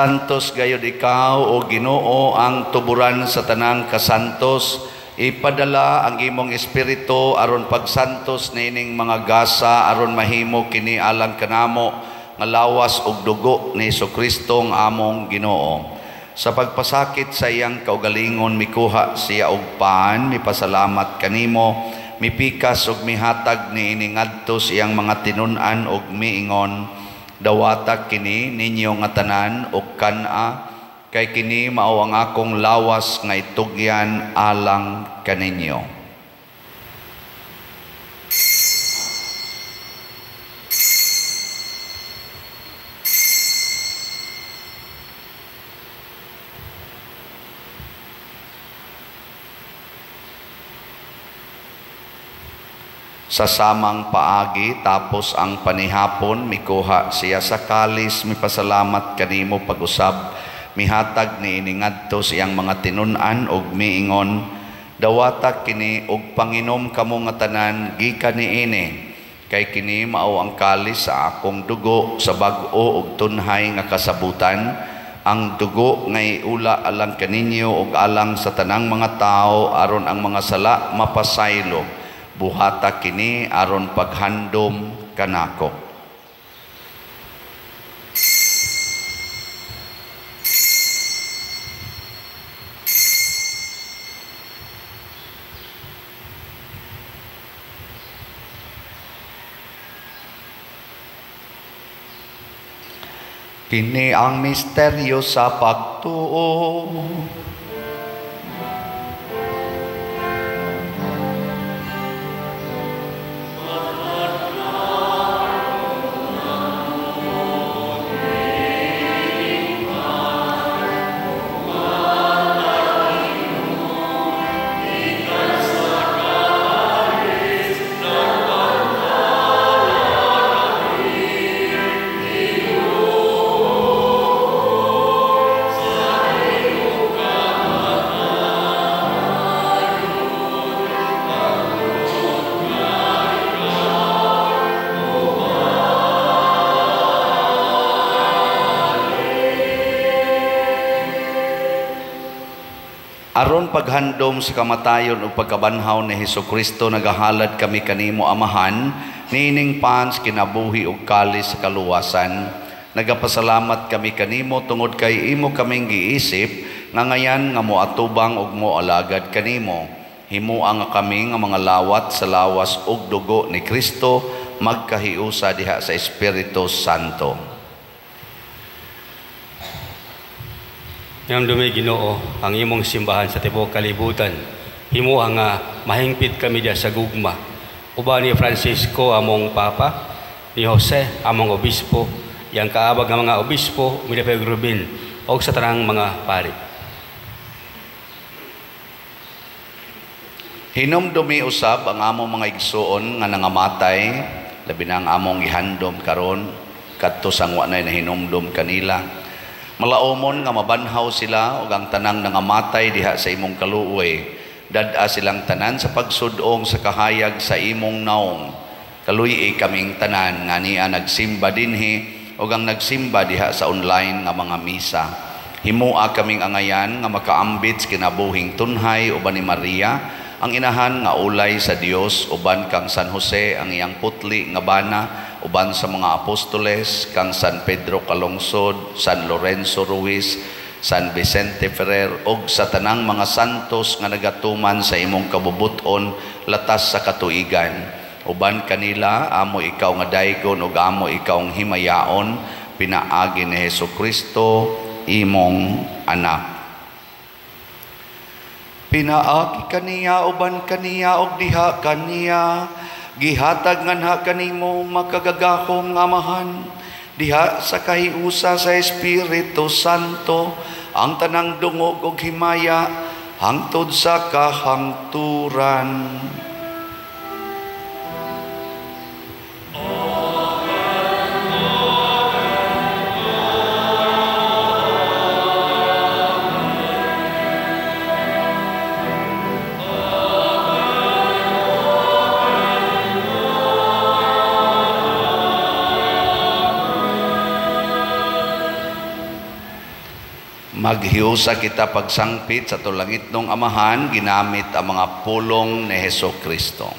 Santos gayud ikaw o Ginoo ang tuburan sa tanang kasantos. Ipadala ang imong espiritu aron pagsantos nining mga gasa aron mahimo kini alang kanamo nga lawas ug dugo ni Hesukristo ang among Ginoo. Sa pagpasakit sa iyang kaugalingon mikuha siya og paan, mipasalamat kanimo, mipikas ug mihatag niini ngadto sa iyang mga tinun-an ug miingon, dawata kini ninyo nga tanan ug kana, kay kini mao ang akong lawas nga itugyan alang kaninyo. Sa samang paagi tapos ang panihapon mikuha siya sa kalis, mipasalamat kanimo pag-usab, mihatag niini ngadto sa iyang mga tinun-an ug miingon, dawata kini ug panginom kamo nga tanan gikan niini, kay kini mao ang kalis sa akong dugo sa bag-o ug tunhay nga kasabutan, ang dugo nga iula alang kaninyo ug alang sa tanang mga tao aron ang mga sala mapasaylo. Buhata kini aron paghandom kanako. Kini ang misteryo sa pagtuo. Aron paghandom sa kamatayon ug pagkabanhaw ni Hesukristo, nagahalad kami kanimo Amahan, nining pans kinabuhi ug kalis sa kaluwasan. Nagapasalamat kami kanimo tungod kay imo kaming giisip nga ngayan nga moatubang ug moalagad kanimo. Himuang nga kami nga mga lawat sa lawas ug dugo ni Kristo magkahiusa diha sa Espiritu Santo. Namdumi Ginoo ang imong simbahan sa tibuok kalibutan. Himuang nga mahingpit kami diha sa gugma. Uban ni Francisco among Papa, ni Jose among obispo, yang kaabag nga mga obispo, Milipeg Rubin, o sa tanang mga pari. Hinumdumi usab ang among mga igsuon nga nangamatay, labi na ang among gihandom karon kadto sang wa nay nahinumdom kanila. Malaumon nga mabanhaw sila ug ang tanang nangamatay diha sa imong kaluoy. Dad-a silang tanan sa pagsudong sa kahayag sa imong naong. Kaluy kaming tanan nga niya nagsimba dinhi ug ang nagsimba diha sa online nga mga misa. Himua kaming angayan nga makaambit kinabuhing tunhay uban ni Maria, ang inahan nga ulay sa Dios, uban kang San Jose ang iyang putli nga bana, uban sa mga apostoles, kang San Pedro Calungsod, San Lorenzo Ruiz, San Vicente Ferrer, ug sa tanang mga santos nga nagatuman sa imong kabubuton latas sa katuigan. Uban kanila, amo ikaw nga daygon ug amo ikaw ang himayaon, pinaagi ni Hesukristo, imong anak. Pinaagi kaniya uban kaniya og diha kaniya, gihatag nganha kanimo makagagahom nga Amahan, diha sa kahiusa sa Espiritu Santo, ang tanang dungog ug himaya hangtod sa kahangturan. Maghiusa kita pagsangpit sa tulangit ng Amahan ginamit ang mga pulong ni Hesus Kristo.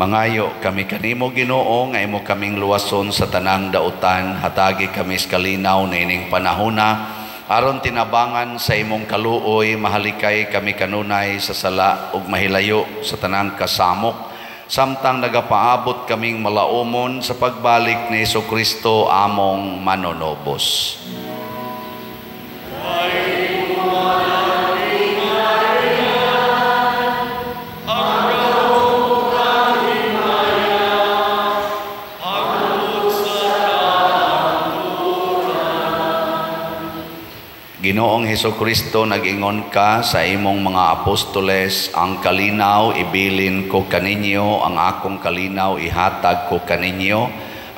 Mangayo kami kanimo Ginoo nga imo kaming luwason sa tanang dautan, hatagi kami sa kalinaw na ining panahona aron tinabangan sa imong kaluoy, mahalikay kami kanunay sa sala ug mahilayo sa tanang kasamok, samtang nagapaabot kaming malaumon sa pagbalik ni Jesucristo among manonobos. Ginoong Hesukristo, nag-ingon ka sa imong mga apostoles, ang kalinaw ibilin ko kaninyo, ang akong kalinaw ihatag ko kaninyo.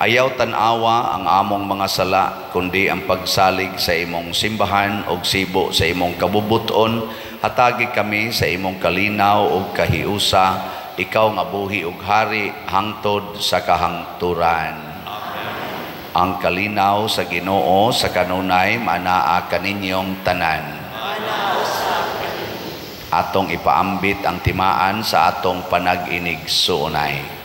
Ayaw tanawa ang among mga sala, kundi ang pagsalig sa imong simbahan o sibo sa imong kabubuton. Hatagi kami sa imong kalinaw o kahiusa, ikaw nga buhi ug hari hangtod sa kahangturan. Ang kalinaw sa Ginoo sa kanunay manaa kaninyong tanan. Atong ipaambit ang timaan sa atong panag-inig suunay.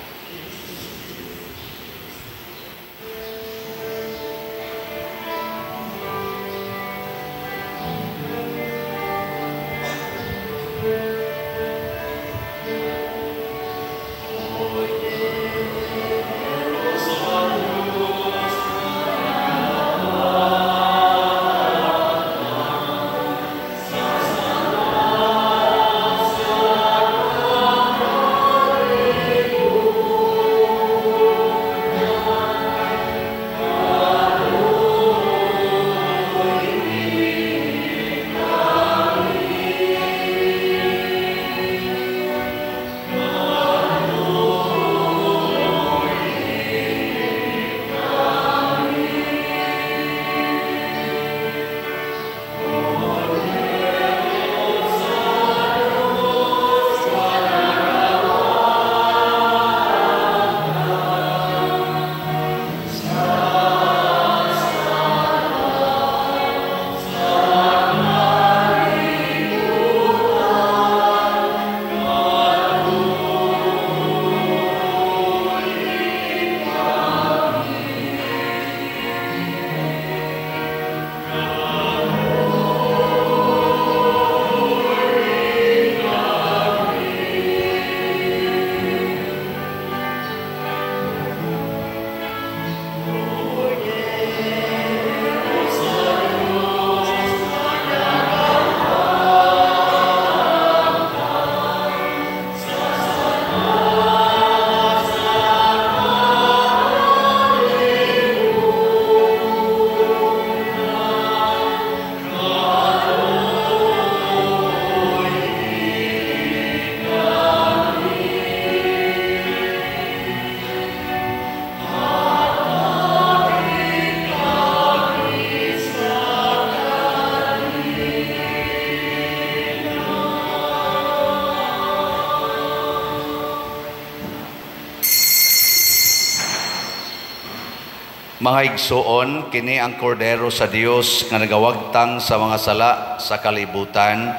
Mga igsoon, kini ang kordero sa Dios nga nagawagtang sa mga sala sa kalibutan.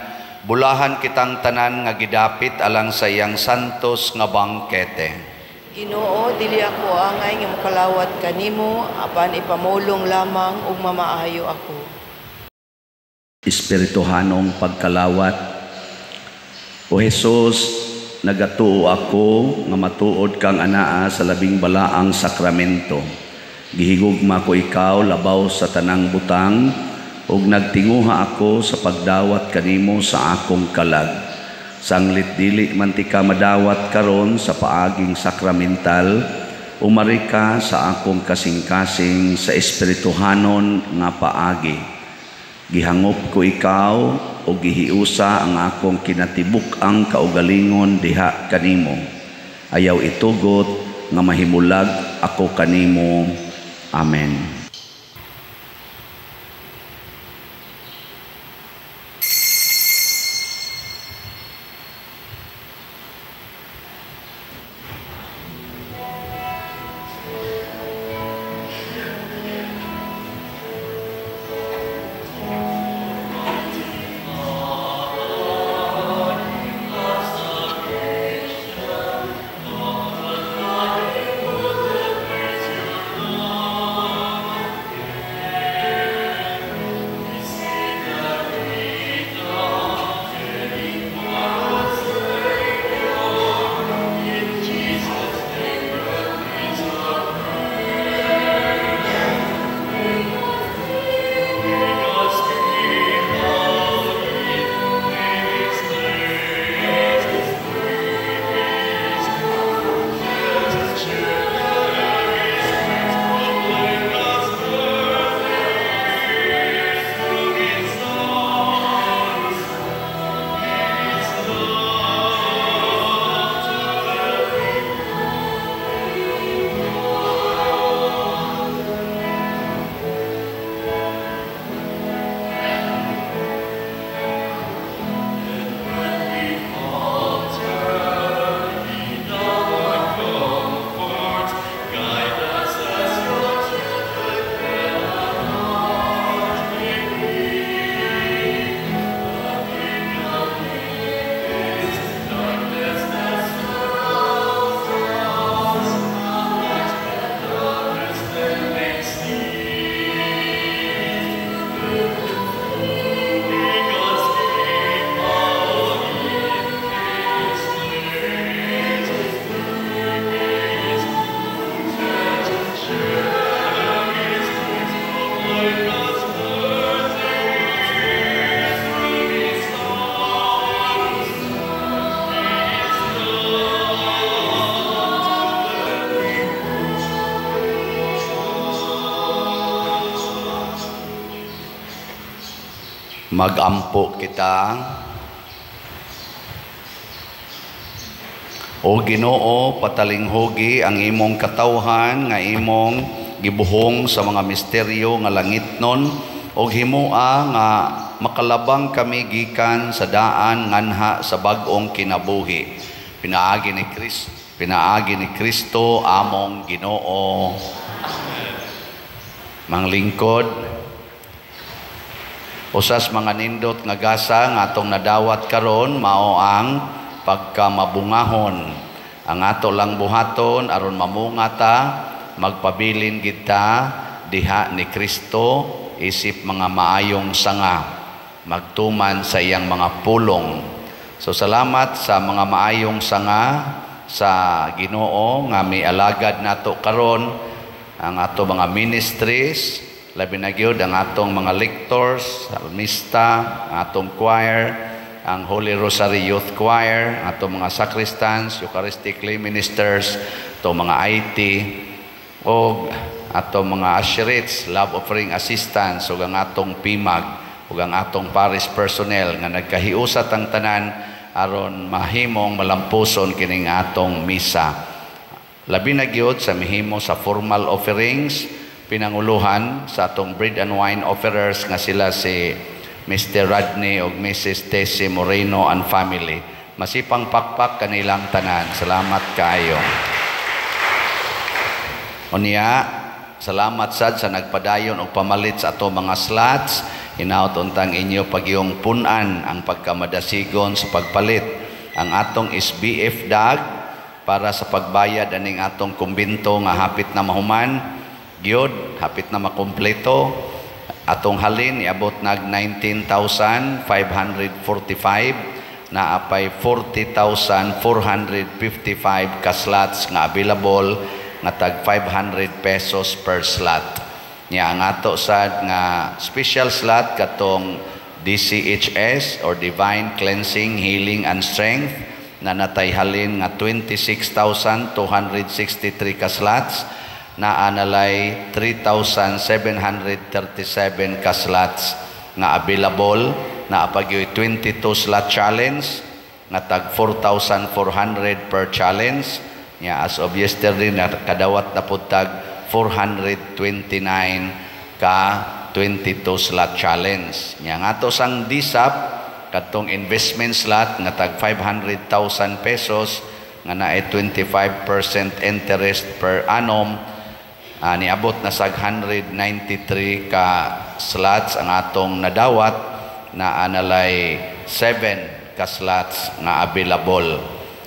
Bulahan kitang tanan nga gidapit alang sa iyang santos nga bangkete. Ginoo, dili ako angay nga mokalawat kanimo, apan ipamulong lamang ug mamaayo ako. Espirituhanong pagkalawat. O Jesus, nagatuo ako nga matuod kang anaa sa labing balaang sakramento. Gihigugma ko ikaw labaw sa tanang butang, ug nagtinguha ako sa pagdawat kanimo sa akong kalag. Sanglit dili man ti ka madawat karon sa paaging sakramental, umari ka sa akong kasing-kasing sa espirituhanon nga paagi. Gihangop ko ikaw o gihiusa ang akong kinatibuk-ang kaugalingon diha kanimo. Ayaw itugot nga mahimulag ako kanimo. Amen. Magampo kita. O Ginoo, patalinghogi ang imong katawhan nga imong gibuhong sa mga misteryo nga langitnon, o himua nga makalabang kami gikan sa daan nganha sa bag-ong kinabuhi. Pinaagi ni Kristo among Ginoo. Manglingkod, usas mga nindot nga gasa nga atong nadawat karon mao ang pagkamabungahon. Ang ato lang buhaton aron mamunga ta, magpabilin kita diha ni Kristo isip mga maayong sanga, magtuman sa iyang mga pulong. So salamat sa mga maayong sanga sa Ginoo nga mialagad nato karon, ang ato mga ministries, labi na gyud ang atong mga lectors, salmista, ang atong choir, ang Holy Rosary Youth Choir, atong mga sacristans, Eucharistically ministers, atong mga IT, o atong mga usherites, love offering assistants, o ang atong PIMAG, o ang atong parish personnel nga nagkahiusat ang tanan aron mahimong malampuson kining atong misa. Labi na gyud sa mihimo sa formal offerings, pinanguluhan sa atong bread and wine offerers nga sila si Mr. Rodney o Mrs. Tessie Moreno and family. Masipang pakpak kanilang tanan. Salamat kaayo. Unya, salamat sad sa nagpadayon o pamalit sa ato mga slots. Hinaot untang inyo pagyong punan ang pagkamadasigon sa pagpalit ang atong SBF DAG para sa pagbayad aning atong kumbinto nga hapit na mahuman gyud, hapit na makumpleto. Atong halin iabot nag 19,545 na apay 40,455 ka slots nga available nga tag 500 pesos per slot. Nya ang ato sad nga special slot katong DCHS or Divine Cleansing, Healing and Strength na natay halin nga 26,263 ka slots na analay 3,737 ka slots nga available na apagyoy 22 slot challenge nga tag 4,400 per challenge. Nya as of yesterday na kadawat na pud tag 429 ka 22 slot challenge. Nya nga to sang DSAP katong investment slot nga tag 500,000 pesos nga naay 25% interest per annum. Niabot na sag 193 ka slots ang atong nadawat na analay 7 ka slots nga available.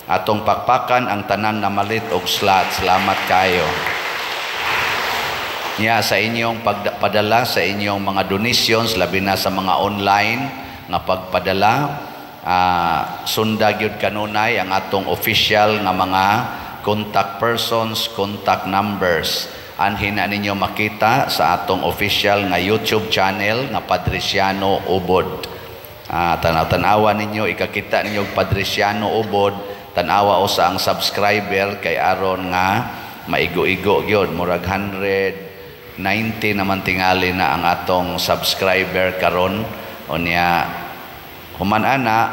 Atong pakpakan ang tanang namalit og slots. Salamat kayo. Nya sa inyong pagpadala sa inyong mga donations labi na sa mga online nga pagpadala, sunda gyud kanunay ang atong official nga mga contact persons, contact numbers. Anhin na ninyo makita sa atong official nga YouTube channel nga Padresiano Ubod. Tanawa ninyo, ikakita ninyo Padresiano Ubod, tanawa o sa ang subscriber kay aron nga maigo-igo gyud murag 190 naman tingali na ang atong subscriber karon. Unya human ana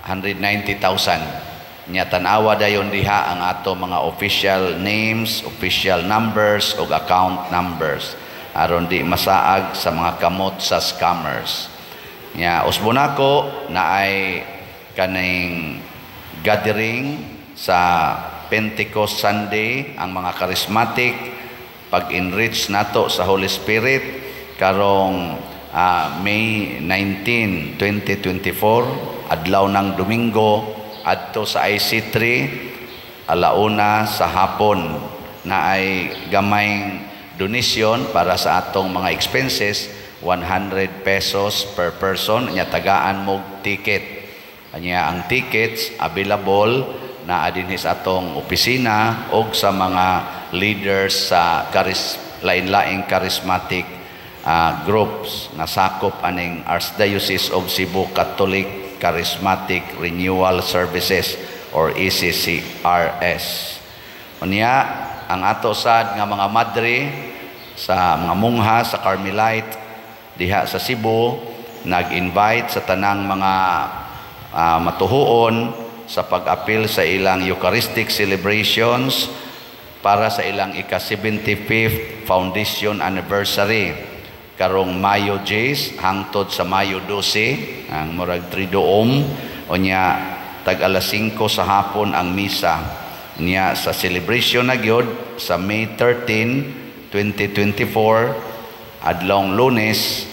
190,000. Nya tanawa dayon diha ang ato mga official names, official numbers ug account numbers aron di masaag sa mga kamot sa scammers. Nya usbonako na ay kaning gathering sa Pentecost Sunday ang mga charismatic pag-enrich nato sa Holy Spirit karong May 19, 2024 adlaw ng Domingo adto sa IC3 alauna sa hapon na ay gamayng donation para sa atong mga expenses 100 pesos per person. Nya tagaan mo ticket. Nya ang tickets available na adinhi sa atong opisina o sa mga leaders sa lain-laing charismatic groups na sakop aning Archdiocese of Cebu Catholic Charismatic Renewal Services or ECCRS. Unya ang ato sad nga mga madre sa mga mungha sa Carmelite diha sa Cebu nag-invite sa tanang mga matuhuon sa pag-apil sa ilang Eucharistic celebrations para sa ilang ika-75th foundation anniversary karong Mayo 10 hangtod sa Mayo 12 ang murag Triduum. Unya tag alas 5 sa hapon ang misa niya sa celebration na gyud sa May 13, 2024 adlong Lunes.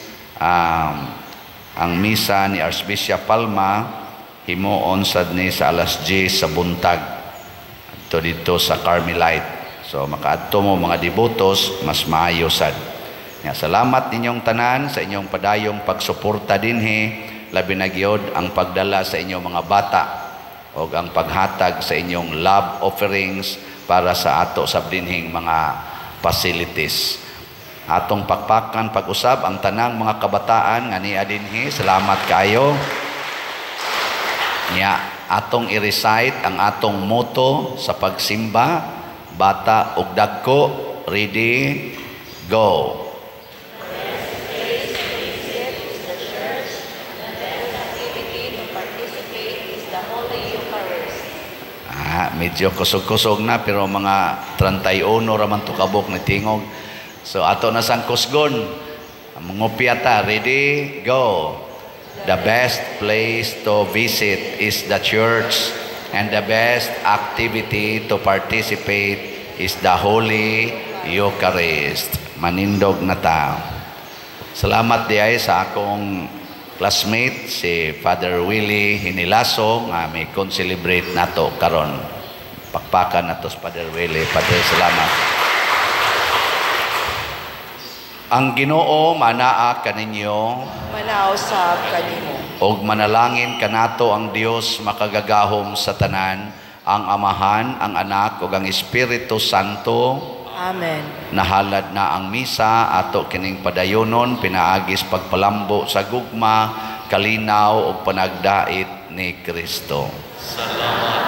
Ang misa ni Archbishop Palma himuon sad ni sa alas 10 sa buntag dito sa Carmelite. So makaadto mo mga devotos mas maayo sad. Ya, salamat ninyong tanan sa inyong padayong pagsuporta dinhi labi na gyud ang pagdala sa inyong mga bata o ang paghatag sa inyong love offerings para sa ato sa dinhing mga facilities. Atong pakpakan pag-usab ang tanang mga kabataan nga niya dinhi. Salamat kayo. Nya atong i-recite ang atong motto sa pagsimba, bata ug dagko. Ready, go. Medyo kusog-kusog na pero mga 31 raman to kabok ni tingog. So ato na sang kusgon. Mangupyata, ready, go. The best place to visit is the church and the best activity to participate is the Holy Eucharist. Manindog na ta. Salamat diay sa akong classmate si Father Willie Hinilaso nga may con-celebrate nato karon. Pakpakan nato sa Father Willie. Father, salamat. Ang Ginoo manaa kaninyo Manausab kanimo. og manalangin kanato ang Dios makagagahom sa tanan, ang Amahan, ang Anak ug ang Espiritu Santo. Amen. Nahalad na ang misa ato kining padayonon pinaagis pagpalambo sa gugma, kalinaw ug panagdait ni Kristo. Salamat